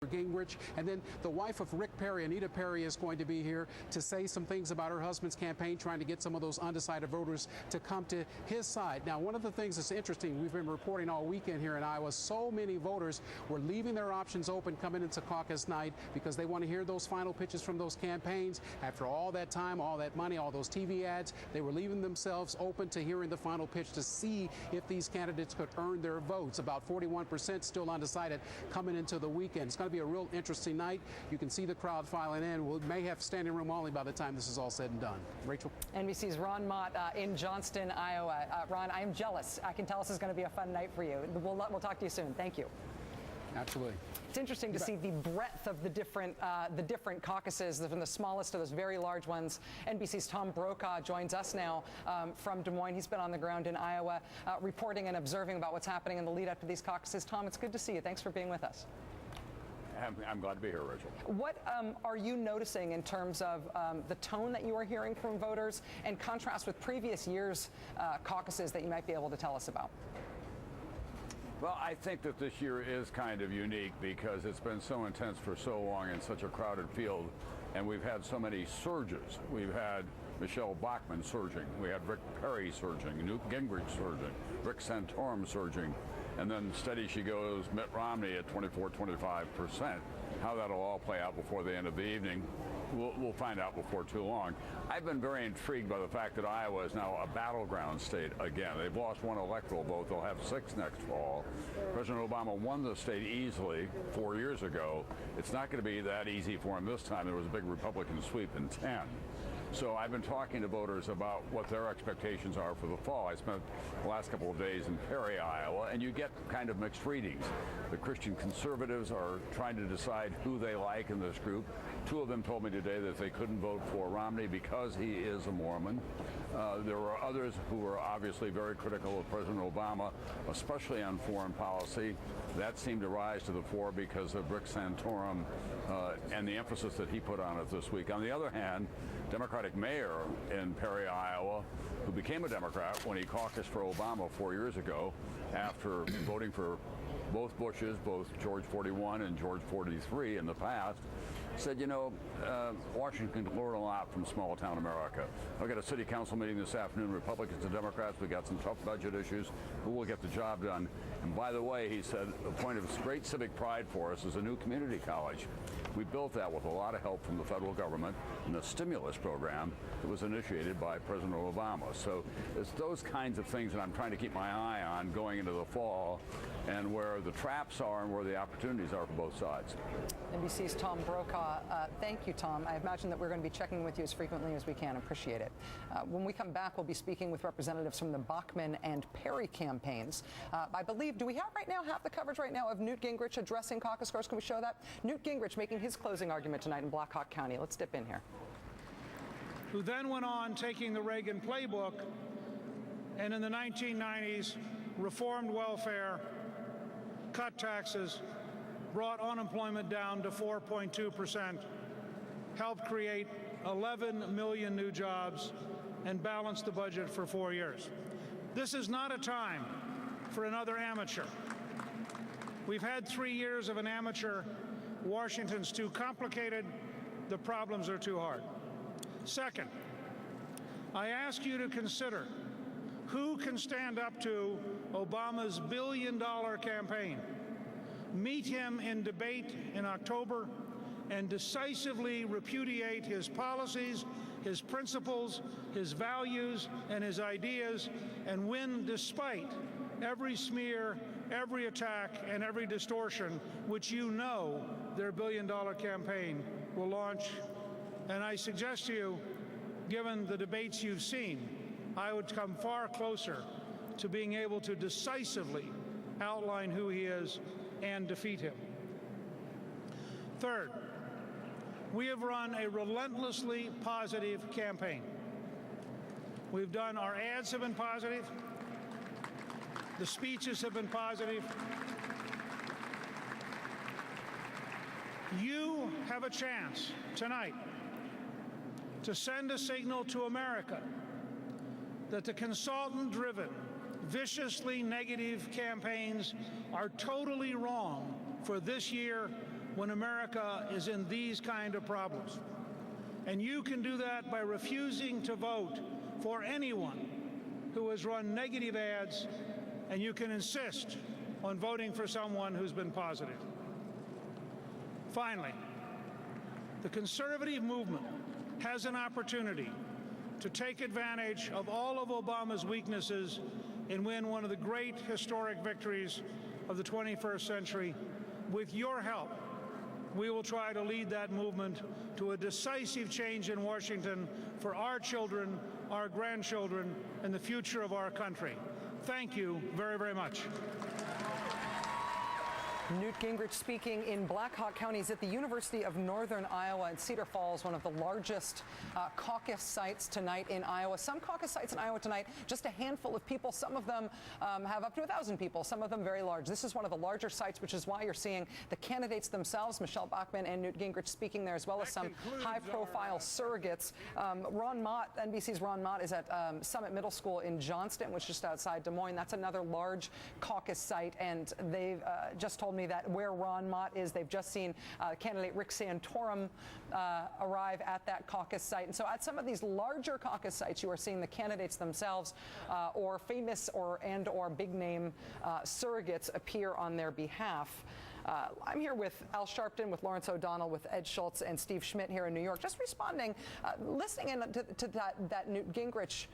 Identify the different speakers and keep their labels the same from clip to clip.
Speaker 1: Gingrich, and then the wife of Rick Perry, Anita Perry, is going to be here to say some things about her husband's campaign, trying to get some of those undecided voters to come to his side. Now, one of the things that's interesting, we've been reporting all weekend here in Iowa, so many voters were leaving their options open coming into caucus night because they want to hear those final pitches from those campaigns. After all that time, all that money, all those TV ads, they were leaving themselves open to hearing the final pitch to see if these candidates could earn their votes. About 41% still undecided coming into the weekend. It's going to be a real interesting night. You can see the crowd filing in. We may have standing room only by the time this is all said and done. Rachel?
Speaker 2: NBC's Ron Mott in Johnston, Iowa. Ron, I am jealous. I can tell this is going to be a fun night for you. We'll talk to you soon. Thank you.
Speaker 1: Absolutely.
Speaker 2: It's interesting to see the breadth of the different caucuses, from the smallest to those very large ones. NBC's Tom Brokaw joins us now from Des Moines. He's been on the ground in Iowa, reporting and observing about what's happening in the lead up to these caucuses. Tom, it's good to see you. Thanks for being with us.
Speaker 3: I'm glad to be here, Rachel.
Speaker 2: What are you noticing in terms of the tone that you are hearing from voters and contrast with previous years' caucuses that you might be able to tell us about?
Speaker 3: Well, I think that this year is kind of unique because it's been so intense for so long in such a crowded field, and we've had so many surges. We've had Michelle Bachmann surging. We had Rick Perry surging, Newt Gingrich surging, Rick Santorum surging, and then steady she goes, Mitt Romney at 24-25%. How that'll all play out before the end of the evening, we'll find out before too long. I've been very intrigued by the fact that Iowa is now a battleground state again. They've lost one electoral vote. They'll have 6 next fall. President Obama won the state easily 4 years ago. It's not going to be that easy for him this time. There was a big Republican sweep in 10. So I've been talking to voters about what their expectations are for the fall. I spent the last couple of days in Perry, Iowa, and you get kind of mixed readings. The Christian conservatives are trying to decide who they like in this group. 2 of them told me today that they couldn't vote for Romney because he is a Mormon. There were others who were obviously very critical of President Obama, especially on foreign policy. That seemed to rise to the fore because of Rick Santorum and the emphasis that he put on it this week. On the other hand, Democratic mayor in Perry, Iowa, who became a Democrat when he caucused for Obama 4 years ago after voting for both Bushes, both George 41 and George 43 in the past, said, you know, Washington can learn a lot from small town America. I've got a city council meeting this afternoon, Republicans and Democrats. We got some tough budget issues, but we'll get the job done. And by the way, he said, a point of great civic pride for us is a new community college. We built that with a lot of help from the federal government and the stimulus program that was initiated by President Obama. So it's those kinds of things that I'm trying to keep my eye on going into the fall, and where the traps are and where the opportunities are for both sides.
Speaker 2: NBC's Tom Brokaw. Thank you, Tom. I imagine that we're going to be checking with you as frequently as we can. Appreciate it. When we come back, we'll be speaking with representatives from the Bachmann and Perry campaigns. I believe, do we have the coverage right now of Newt Gingrich addressing caucus goers? Can we show that? Newt Gingrich making his closing argument tonight in Black Hawk County. Let's dip in here.
Speaker 4: Who then went on taking the Reagan playbook and in the 1990s reformed welfare, cut taxes, brought unemployment down to 4.2%, helped create 11 million new jobs, and balanced the budget for 4 years. This is not a time for another amateur. We've had 3 years of an amateur. Washington's too complicated. The problems are too hard. Second, I ask you to consider who can stand up to Obama's billion-dollar campaign. Meet him in debate in October and decisively repudiate his policies, his principles, his values, and his ideas, and win despite every smear, every attack, and every distortion which you know their billion-dollar campaign will launch. And I suggest to you, given the debates you've seen, I would come far closer to being able to decisively outline who he is and defeat him. Third, we have run a relentlessly positive campaign. We've done, our ads have been positive, the speeches have been positive. You have a chance tonight to send a signal to America that the consultant-driven, viciously negative campaigns are totally wrong for this year when America is in these kind of problems. And you can do that by refusing to vote for anyone who has run negative ads, and you can insist on voting for someone who's been positive. Finally, the conservative movement has an opportunity to take advantage of all of Obama's weaknesses and win one of the great historic victories of the 21st century. With your help, we will try to lead that movement to a decisive change in Washington for our children, our grandchildren, and the future of our country. Thank you very, very much.
Speaker 2: Newt Gingrich speaking in Black Hawk County is at the University of Northern Iowa in Cedar Falls, one of the largest caucus sites tonight in Iowa. Some caucus sites in Iowa tonight, just a handful of people. Some of them have up to 1,000 people, some of them very large. This is one of the larger sites, which is why you're seeing the candidates themselves, Michelle Bachmann and Newt Gingrich, speaking there, as well as some high-profile surrogates. Ron Mott, NBC's Ron Mott, is at Summit Middle School in Johnston, which is just outside Des Moines. That's another large caucus site, and they've just told me that where Ron Mott is, they've just seen candidate Rick Santorum arrive at that caucus site. And so at some of these larger caucus sites, you are seeing the candidates themselves or famous or big name surrogates appear on their behalf. I'm here with Al Sharpton, with Lawrence O'Donnell, with Ed Schultz, and Steve Schmidt here in New York, just responding, listening in to that Newt Gingrich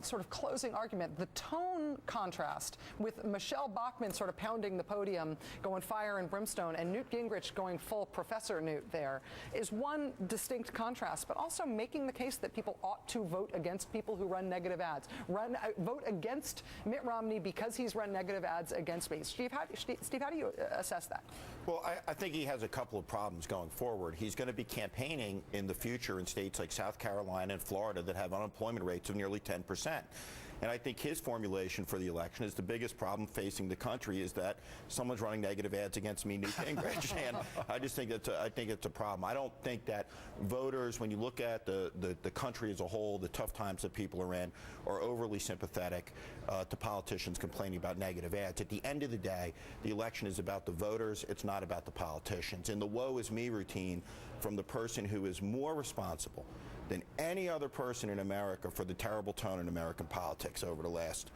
Speaker 2: sort of closing argument. The tone contrast with Michelle Bachmann sort of pounding the podium, going fire and brimstone, and Newt Gingrich going full Professor Newt there is one distinct contrast, but also making the case that people ought to vote against people who run negative ads. Vote against Mitt Romney because he's run negative ads against me. Steve, how do you assess that?
Speaker 5: Well, I think he has a couple of problems going forward. He's going to be campaigning in the future in states like South Carolina and Florida that have unemployment rates of nearly 10%. And I think his formulation for the election is the biggest problem facing the country is that someone's running negative ads against me, Newt Gingrich. And I just think it's a problem. I don't think that voters, when you look at the country as a whole, the tough times that people are in, are overly sympathetic to politicians complaining about negative ads. At the end of the day, the election is about the voters. It's not about the politicians. And the woe is me routine from the person who is more responsible than any other person in America for the terrible tone in American politics over the last,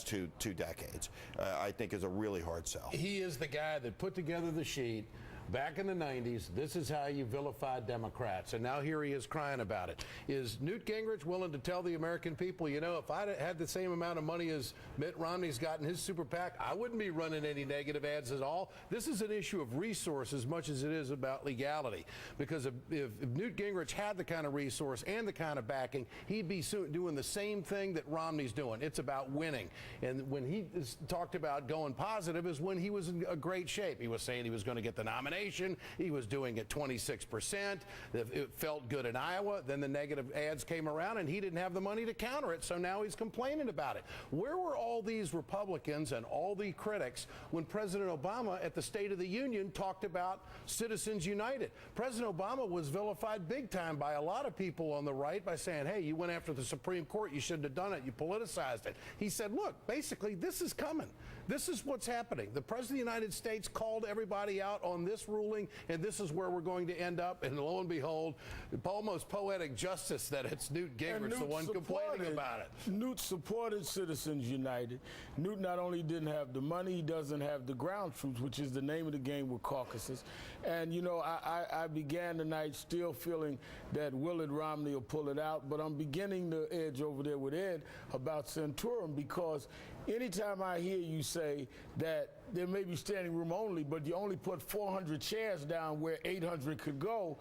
Speaker 5: two decades, I think is a really hard sell.
Speaker 6: He is the guy that put together the sheet back in the 90s. This is how you vilify Democrats, and now here he is crying about it. Is Newt Gingrich willing to tell the American people, you know, if I had the same amount of money as Mitt Romney's got in his super PAC, I wouldn't be running any negative ads at all? This is an issue of resource as much as it is about legality, because if Newt Gingrich had the kind of resource and the kind of backing, he'd be doing the same thing that Romney's doing. It's about winning. And when he talked about going positive is when he was in a great shape. He was saying he was going to get the nomination. He was doing it 26%. It felt good in Iowa. Then the negative ads came around, and he didn't have the money to counter it, so now he's complaining about it. Where were all these Republicans and all the critics when President Obama at the State of the Union talked about Citizens United? President Obama was vilified big time by a lot of people on the right by saying, hey, you went after the Supreme Court. You shouldn't have done it. You politicized it. He said, look, basically, this is coming. This is what's happening. The President of the United States called everybody out on this ruling, and this is where we're going to end up. And lo and behold, almost poetic justice that it's Newt Gingrich, the one complaining about it.
Speaker 7: Newt supported Citizens United. Newt not only didn't have the money, he doesn't have the ground troops, which is the name of the game with caucuses. And, you know, I began tonight still feeling that Willard Romney will pull it out, but I'm beginning to edge over there with Ed about Santorum, because anytime I hear you say that there may be standing room only, but you only put 400 chairs down where 800 could go,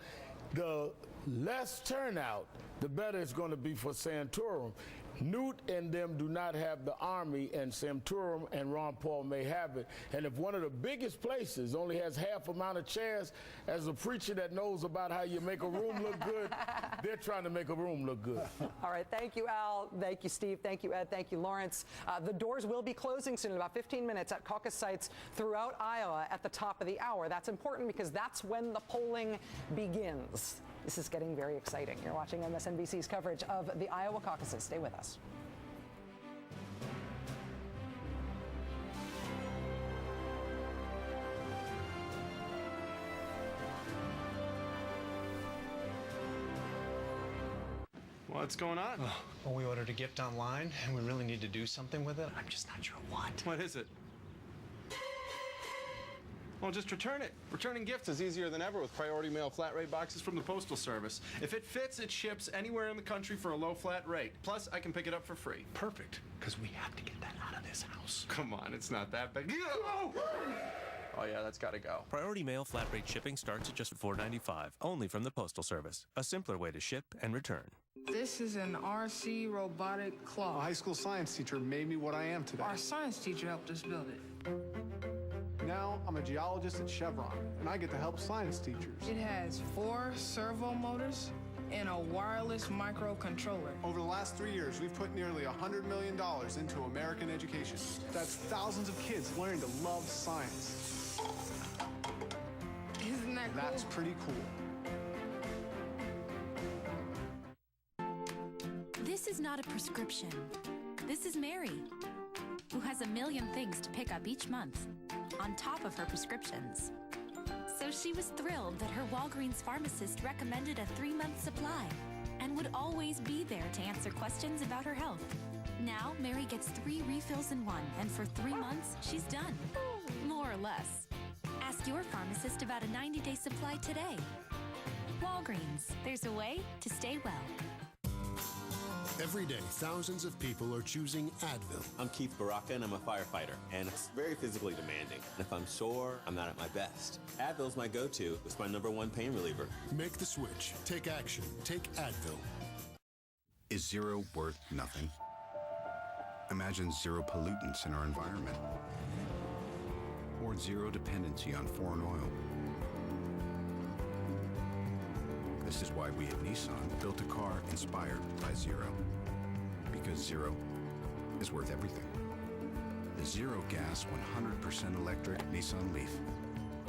Speaker 7: the less turnout, the better it's going to be for Santorum. Newt and them do not have the army, and Santorum and Ron Paul may have it. And if one of the biggest places only has half amount of chairs, as a preacher that knows about how you make a room look good, they're trying to make a room look good.
Speaker 2: All right. Thank you, Al. Thank you, Steve. Thank you, Ed. Thank you, Lawrence. The doors will be closing soon in about 15 minutes at caucus sites throughout Iowa at the top of the hour. That's important because that's when the polling begins. This is getting very exciting. You're watching MSNBC's coverage of the Iowa caucuses. Stay with us.
Speaker 8: What's going on?
Speaker 9: Well, we ordered a gift online, and we really need to do something with it. I'm just not sure what.
Speaker 8: What is it? Well, just return it. Returning gifts is easier than ever with priority mail flat rate boxes from the Postal Service. If it fits, it ships anywhere in the country for a low flat rate. Plus, I can pick it up for free.
Speaker 9: Perfect, because we have to get that out of this house.
Speaker 8: Come on, it's not that big. Oh, yeah, that's got to go.
Speaker 10: Priority mail flat rate shipping starts at just $4.95, only from the Postal Service. A simpler way to ship and return.
Speaker 11: This is an RC robotic claw.
Speaker 8: A high school science teacher made me what I am today.
Speaker 11: Our science teacher helped us build it.
Speaker 8: Now I'm a geologist at Chevron, and I get to help science teachers.
Speaker 11: It has 4 servo motors and a wireless microcontroller.
Speaker 8: Over the last 3 years, we've put nearly $100 million into American education. That's thousands of kids learning to love science.
Speaker 11: Isn't that cool?
Speaker 8: That's pretty cool.
Speaker 12: This is not a prescription. This is Mary, who has a million things to pick up each month, on top of her prescriptions. So she was thrilled that her Walgreens pharmacist recommended a 3-month supply and would always be there to answer questions about her health. Now, Mary gets 3 refills in one, and for 3 months, she's done. More or less. Ask your pharmacist about a 90-day supply today. Walgreens, there's a way to stay well.
Speaker 13: Every day, thousands of people are choosing Advil.
Speaker 14: I'm Keith Baraka, and I'm a firefighter, and it's very physically demanding. And if I'm sore, I'm not at my best. Advil's my go-to. It's my #1 pain reliever.
Speaker 13: Make the switch. Take action. Take Advil.
Speaker 15: Is zero worth nothing? Imagine zero pollutants in our environment, or zero dependency on foreign oil. This is why we at Nissan built a car inspired by zero. Because zero is worth everything. The zero gas, 100% electric Nissan Leaf.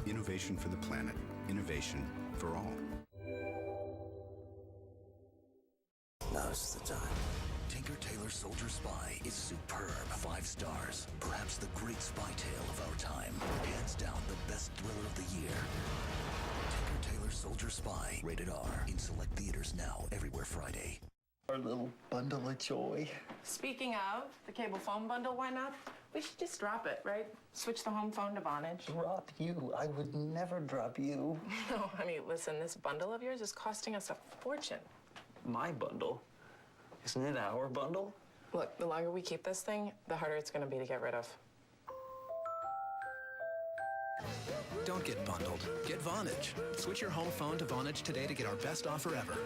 Speaker 15: Innovation for the planet. Innovation for all.
Speaker 16: Now's the time. Tinker Tailor Soldier Spy is superb. 5 stars. Perhaps the great spy tale of our time. Hands down the best thriller of the year. Tinker Tailor Soldier Spy. Rated R. In select theaters now. Everywhere Friday.
Speaker 17: Our little bundle of joy.
Speaker 18: Speaking of the cable phone bundle, why not? We should just drop it, right? Switch the home phone to Vonage.
Speaker 17: Drop you? I would never drop you.
Speaker 18: No, honey, listen, this bundle of yours is costing us a fortune.
Speaker 17: My bundle? Isn't it our bundle?
Speaker 18: Look, the longer we keep this thing, the harder it's going to be to get rid of.
Speaker 19: Don't get bundled. Get Vonage. Switch your home phone to Vonage today to get our best offer ever.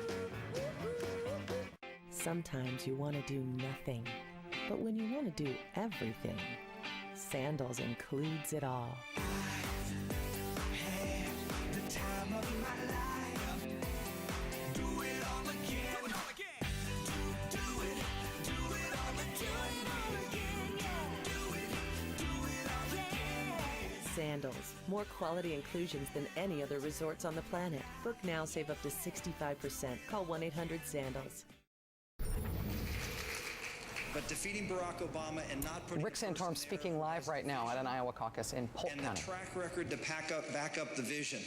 Speaker 20: Sometimes you want to do nothing, but when you want to do everything, Sandals includes it all. Sandals, more quality inclusions than any other resorts on the planet. Book now, save up to 65%. Call 1-800-SANDALS.
Speaker 21: But defeating Barack Obama and not putting
Speaker 2: Rick Santorum speaking live right now at an Iowa caucus in Polk County.
Speaker 21: And the track record to back up the vision,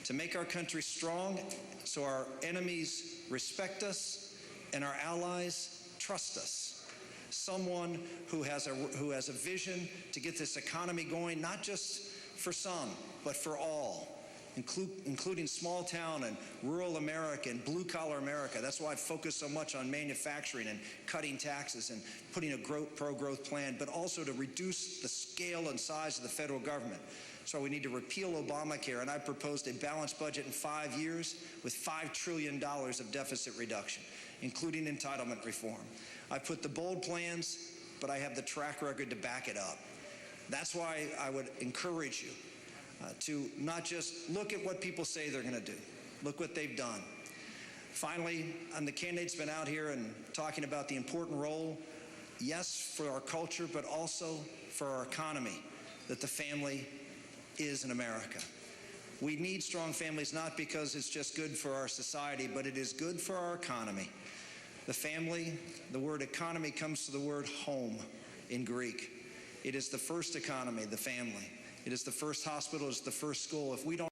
Speaker 21: to make our country strong so our enemies respect us and our allies trust us. Someone who has a vision to get this economy going, not just for some, but for all. Including small town and rural America and blue collar America. That's why I focus so much on manufacturing and cutting taxes and putting a pro-growth plan, but also to reduce the scale and size of the federal government. So we need to repeal Obamacare, and I proposed a balanced budget in 5 years with $5 trillion of deficit reduction, including entitlement reform. I put the bold plans, but I have the track record to back it up. That's why I would encourage you to not just look at what people say they're going to do. Look what they've done. Finally, the candidate's been out here and talking about the important role, yes, for our culture, but also for our economy, that the family is in America. We need strong families not because it's just good for our society, but it is good for our economy. The family, the word economy comes to the word home in Greek. It is the first economy, the family. It is the first hospital, it's the first school. If we don't